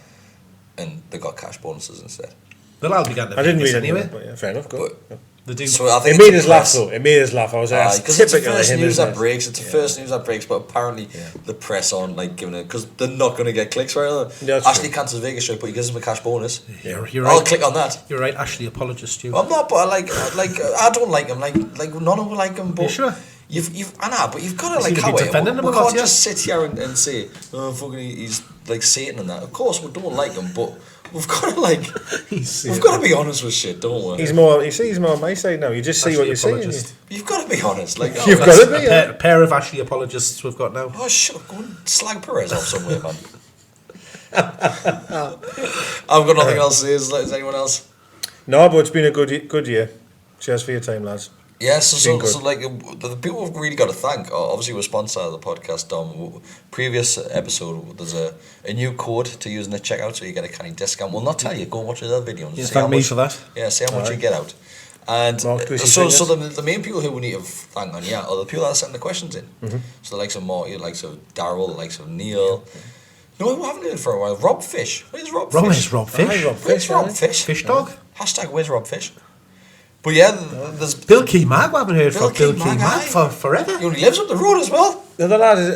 S1: and they got cash bonuses instead.
S3: They'll all be getting
S2: I didn't
S3: Vegas
S2: read
S3: anyway.
S2: anyway. But yeah, fair enough. Go.
S3: They do.
S1: So I think
S2: It made
S1: it's
S2: us laugh
S1: press.
S2: though. It made us laugh. I was like,
S1: Because it's the
S2: typical of
S1: first
S2: him,
S1: news
S2: isn't
S1: that
S2: it?
S1: breaks. It's the first news that breaks, but apparently the press aren't like giving it because they're not going to get clicks right.
S2: Yeah, that's
S1: Ashley
S2: true.
S1: cancels Vegas show, but he gives them a cash bonus.
S3: You're
S1: I'll
S3: right.
S1: click on that.
S3: You're right. Ashley, apologist to you.
S1: I'm not, but I don't like him. Like none of them like him. But
S3: You sure?
S1: I know, but you've got to
S3: You
S1: like
S3: seem to be
S1: how
S3: defending him
S1: we
S3: a lot,
S1: can't
S3: yeah?
S1: just sit here and say, "Oh, fucking, he's like Satan and that." Of course, we don't like him, but we've got to we've got to be honest with shit, don't we?
S2: He's more on my side now. You just see what
S3: Ashley
S2: you're saying.
S3: apologist.
S1: You've got to be honest. Like
S2: You've got to be.
S3: A pair of Ashley apologists we've got now.
S1: Oh, shut up. Go and slag Perez off somewhere, man. I've got nothing else to say. Is anyone else?
S2: No, but it's been a good year. Cheers for your time, lads.
S1: Yeah,
S2: Been good.
S1: so like the people we've really got to thank are obviously we're sponsored of the podcast, Dom. Previous episode, there's a new code to use in the checkout, so you get a canny discount. We'll not tell you. Go and watch the other video. And
S3: Yeah,
S1: see
S3: thank
S1: how
S3: me
S1: much,
S3: for that.
S1: Yeah, see how much you get out. And
S2: Mark,
S1: so the main people who we need to thank on are the people that are sending the questions in.
S2: Mm-hmm.
S1: So the likes of Marty, the likes of Daryl, the likes of Neil. No, we haven't heard for a while. Rob Fish. Where's Rob Fish?
S3: Where's Rob Fish?
S2: Hi, Rob
S1: Where's
S2: Fish,
S1: Rob
S2: right?
S1: Fish?
S3: Fish dog?
S1: Hashtag where's Rob Fish? But yeah, there's
S3: Bill Key Mag, we haven't heard
S1: Bill
S3: from Bill
S1: Key
S3: Key
S1: Mag,
S3: Mag
S1: aye.
S3: for forever.
S1: He only lives up the road as well.
S2: The other lad is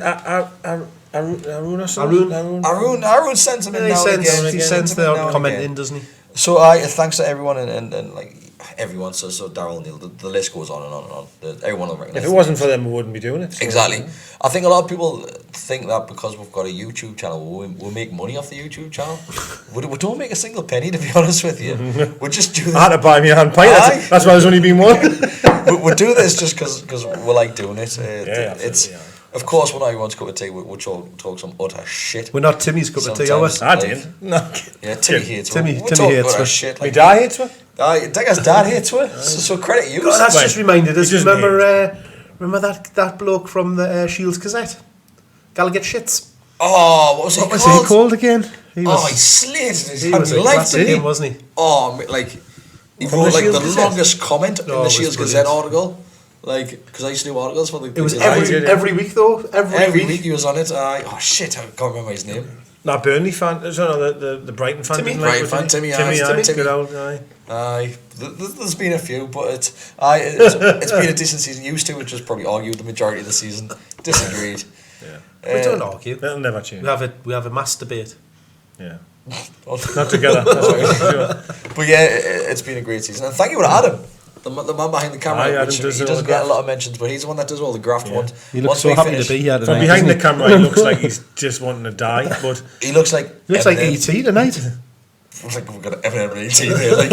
S2: Arun or something.
S1: Arun sends him in
S3: He
S1: now and
S3: sends,
S1: again.
S3: he sends
S1: Sends him in now
S3: the
S1: and
S3: comment
S1: again.
S3: in, doesn't he?
S1: So thanks to everyone and like everyone. So Daryl, Neil, the list goes on and on and on. Everyone will recognise.
S2: If it wasn't for them, we wouldn't be doing it. So,
S1: Exactly. I think a lot of people think that because we've got a YouTube channel, we'll make money off the YouTube channel. we don't make a single penny, to be honest with you. We just do this.
S2: I had to buy me a hand pint.
S1: Aye.
S2: That's why there's only been one.
S1: we do this just because we like doing it. It's
S2: absolutely,
S1: of course we're not everyone's cup of tea. We'll talk some utter shit.
S3: We're not Timmy's cup of tea,
S1: Sometimes.
S3: are we?
S2: I did. No.
S1: Yeah, Timmy hates
S3: Timmy
S1: her. We'll talk
S3: hates
S1: utter
S3: her.
S1: shit.
S2: My
S1: Like,
S2: dad hates her.
S1: Deka's dad hates her. So credit you.
S3: God, that's
S2: Right.
S3: just reminded us.
S2: He just
S3: Remember that bloke from the Shields Gazette? Gallagher Shits.
S1: Oh, what was he
S3: What was
S1: called?
S3: he called again? He
S1: He slated his
S3: he was a
S1: life,
S3: classic,
S1: didn't he?
S3: wasn't he?
S1: Oh, like he
S2: From
S1: wrote
S2: the
S1: like
S2: Shields
S1: the
S2: Gazette?
S1: longest comment in
S3: Oh, it
S1: the
S3: was
S1: Shields
S3: brilliant.
S1: Gazette article. Like, because I used to do articles for the.
S3: It was
S1: Gazette.
S3: every week though.
S1: Every week he was on it. Oh shit, I can't remember his name.
S2: That Burnley fan, the Brighton fan.
S3: Timmy?
S2: didn't like
S1: Brighton
S2: it,
S1: fan,
S2: did he?
S1: Timmy,
S2: Timmy,
S1: aye,
S2: aye,
S1: Timmy.
S2: good old guy.
S1: Aye, there's been a few, but it's been a decent season. Used to, which was probably argued the majority of the season. Disagreed.
S3: We don't argue.
S2: That'll never change.
S3: We have a mass debate.
S2: Yeah. Not together. That's what we should do.
S1: But yeah, it's been a great season, and thank you to Adam, the man behind the camera.
S2: Aye, Adam
S1: which
S2: does
S1: he
S2: all
S1: doesn't
S2: the
S1: get a
S2: graft.
S1: lot of mentions, but he's the one that does all the graft ones.
S3: He looks
S1: Once
S3: so
S1: we
S3: happy
S1: finish-
S3: to be here
S2: From
S3: tonight.
S2: behind the
S3: doesn't
S2: camera, he looks like he's just wanting to die, but
S1: He looks like
S3: he? Looks like
S1: Eminem.
S3: E.T. tonight.
S1: like we've got an M&M team here. Like.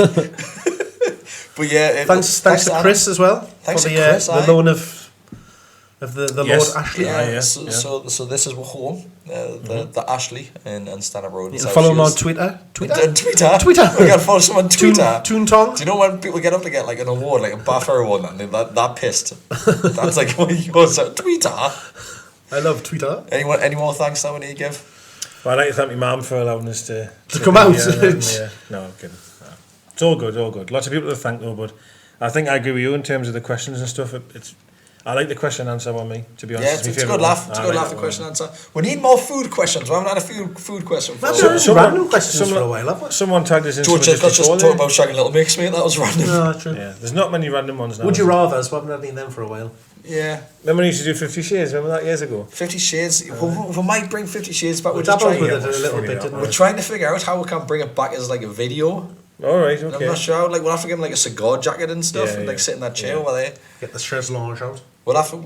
S1: But yeah,
S3: thanks to Kris as well.
S1: Thanks
S3: for
S1: to Kris,
S3: the loan of the
S2: Yes.
S3: Lord Ashley.
S1: Yeah, so this is our home, the Ashley and Stanhope Road.
S3: You can follow him on Twitter.
S1: Twitter.
S3: Twitter.
S1: We can follow someone on Twitter.
S3: Toontong.
S1: Do you know when people get up to get like an award, like a BAFTA award, and they're pissed? That's like what he goes on Twitter.
S3: I love Twitter.
S1: Any more thanks that we need to give?
S2: Well, I'd like to thank my mum for allowing us to
S3: come out.
S2: Yeah. No, I'm kidding. No. It's all good. Lots of people to thank though, but I think I agree with you in terms of the questions and stuff. I like the question and answer one, me, to be honest.
S1: Yeah, it's a good laugh. It's a good laugh, the question and answer. We need more food questions. We haven't had a food question for
S3: random questions for a while, have we?
S2: Someone tagged us in.
S1: George, let's just talk about shagging little mix, mate. That was random.
S3: No, true.
S2: Yeah, there's not many random ones now.
S3: Would you rather? We haven't had any of them for a while.
S1: Yeah.
S2: Remember we used to do 50 Shades? Remember that years ago?
S1: 50 Shades. We might bring 50 Shades back.
S3: We dabbled with it a little bit, didn't we?
S1: We're trying to figure out how we can bring it back as like a video.
S2: All right, okay.
S1: I'm not sure. Like we'll have to give him like a cigar jacket and stuff, and like sit in that chair over there.
S3: Get the chaise lounge out.
S1: We'll have to.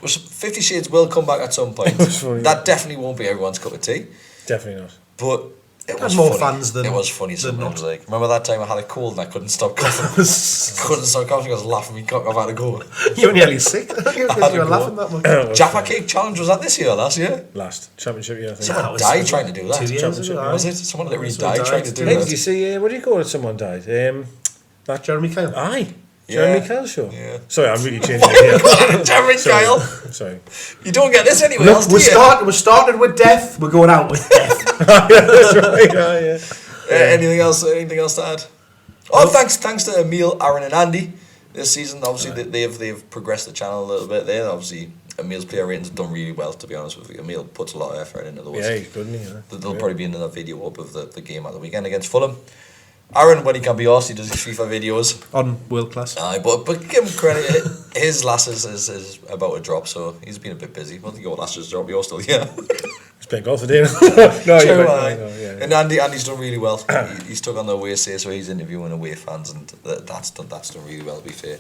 S1: 50 Shades will come back at some point. That definitely won't be everyone's cup of tea.
S2: Definitely not.
S1: But it was
S3: more
S1: funny.
S3: fans than
S1: it was funny. Sometimes,
S3: not.
S1: like remember that time I had a cold and I couldn't stop coughing. Couldn't stop coughing. I was laughing me cock. I've had to go.
S3: You were nearly sick because you were laughing that much.
S1: Jaffa Cake Challenge, was that this year or last year?
S2: Last championship year, I think.
S1: Someone died trying to do that.
S3: 2 years ago.
S1: Was it? Someone literally died trying to do
S2: Hey,
S1: that.
S2: did you see, what do you call it, someone died?
S3: That Jeremy Kyle.
S2: Aye.
S1: Yeah.
S2: Jeremy Kyle show.
S1: Yeah.
S2: Sorry, I'm really changing it here.
S1: Jeremy Kyle.
S2: Sorry.
S1: You don't get this anywhere
S3: Look,
S1: else, do you?
S3: we started with death. We're going out with death.
S2: That's right, yeah.
S1: Anything else to add? Oh, thanks to Emil, Aaron and Andy this season. Obviously, they've progressed the channel a little bit there. Obviously, Emil's player ratings have done really well, to be honest with you. Emil puts a lot of effort into those.
S2: Yeah, he's good, isn't he?
S1: There'll probably be another video up of the game at the weekend against Fulham. Aaron, when he can be asked, he does his FIFA videos.
S3: On world class.
S1: But give him credit. His last is about to drop, so he's been a bit busy. Well, your last is drop, you're still here.
S2: He's playing golf today.
S1: And Andy's done really well. He's took on the away say, so he's interviewing away fans, and that's done really well, to be fair.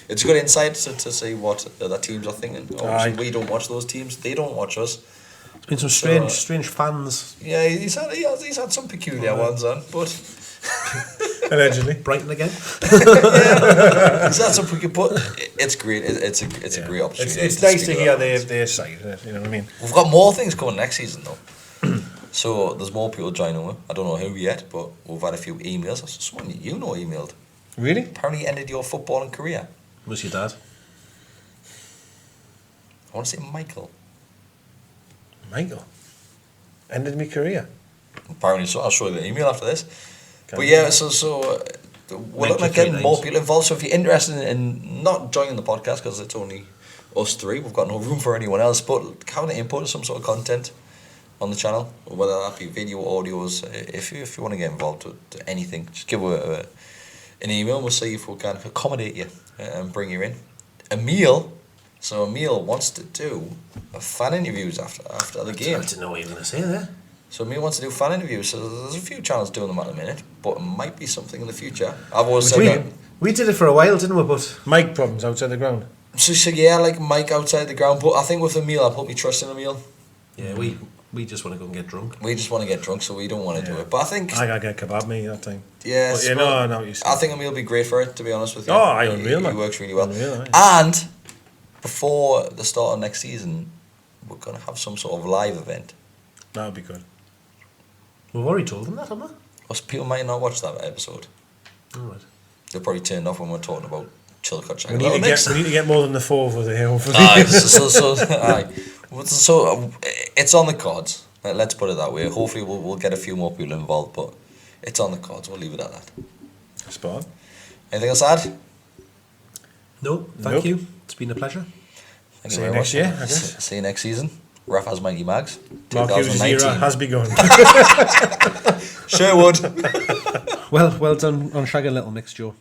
S1: It's a good insight to see what other teams are thinking. Obviously, we don't watch those teams. They don't watch us.
S3: There's been some strange fans.
S1: Yeah, he's had some peculiar ones on, but...
S2: Allegedly.
S3: Brighton again.
S1: Yeah, he's had some peculiar, but it's great. It's a great opportunity.
S2: It's nice to hear their side, you know what I mean?
S1: We've got more things coming next season, though. So there's more people joining. I don't know who yet, but we've had a few emails. Someone you know emailed.
S2: Really?
S1: Apparently ended your footballing career.
S3: Was your dad?
S1: I want to say Michael.
S2: Michael? Ended my career?
S1: Apparently so. I'll show you the email after this. But yeah, so we're looking at getting more people involved. So if you're interested in not joining the podcast, because it's only us three, we've got no room for anyone else, but having to input some sort of content on the channel, whether that be video, audios, if you want to get involved with anything, just give an email and we'll see if we can accommodate you and bring you in. Emil wants to do fan interviews after the game.
S3: I didn't know what you were going to say there.
S2: So
S1: me wants to do fan interviews, so there's a few channels doing them at the minute, but it might be something in the future. I've always said that.
S3: We did it for a while, didn't we? But
S2: mic problems outside the ground.
S1: So yeah, like mic outside the ground, but I think with Emil, I put my trust in Emil.
S3: Yeah, we just want to go and get drunk.
S1: We just want to get drunk, so we don't want to do it. But I think
S2: I gotta get kebab me that time.
S1: Yeah,
S2: but, I know what you're saying.
S1: I think Emil will be great for it, to be honest with you.
S2: Oh, unreal, man.
S1: He works really well.
S2: Unreal,
S1: and before the start of next season, we're gonna have some sort of live event.
S2: That would be good.
S3: We've already told them that, haven't we?
S1: Well, people might not watch that episode.
S3: All right.
S1: They're probably turned off when we're talking about Chilcott Shack.
S2: We need to get more than the 4 for the hill for
S1: So it's on the cards. Let's put it that way. Hopefully we'll get a few more people involved, but it's on the cards. We'll leave it at that.
S2: Spot.
S1: Anything else to add?
S3: No, thank you. It's been a pleasure.
S1: Thank
S2: See
S1: you
S2: you
S1: very
S2: next
S1: much.
S2: year, I guess.
S1: See you next season. Rafa's Mighty Mags.
S2: Mark Hughes' era has begun.
S1: Sherwood.
S3: Well done on Shagging Little Mix, Joe.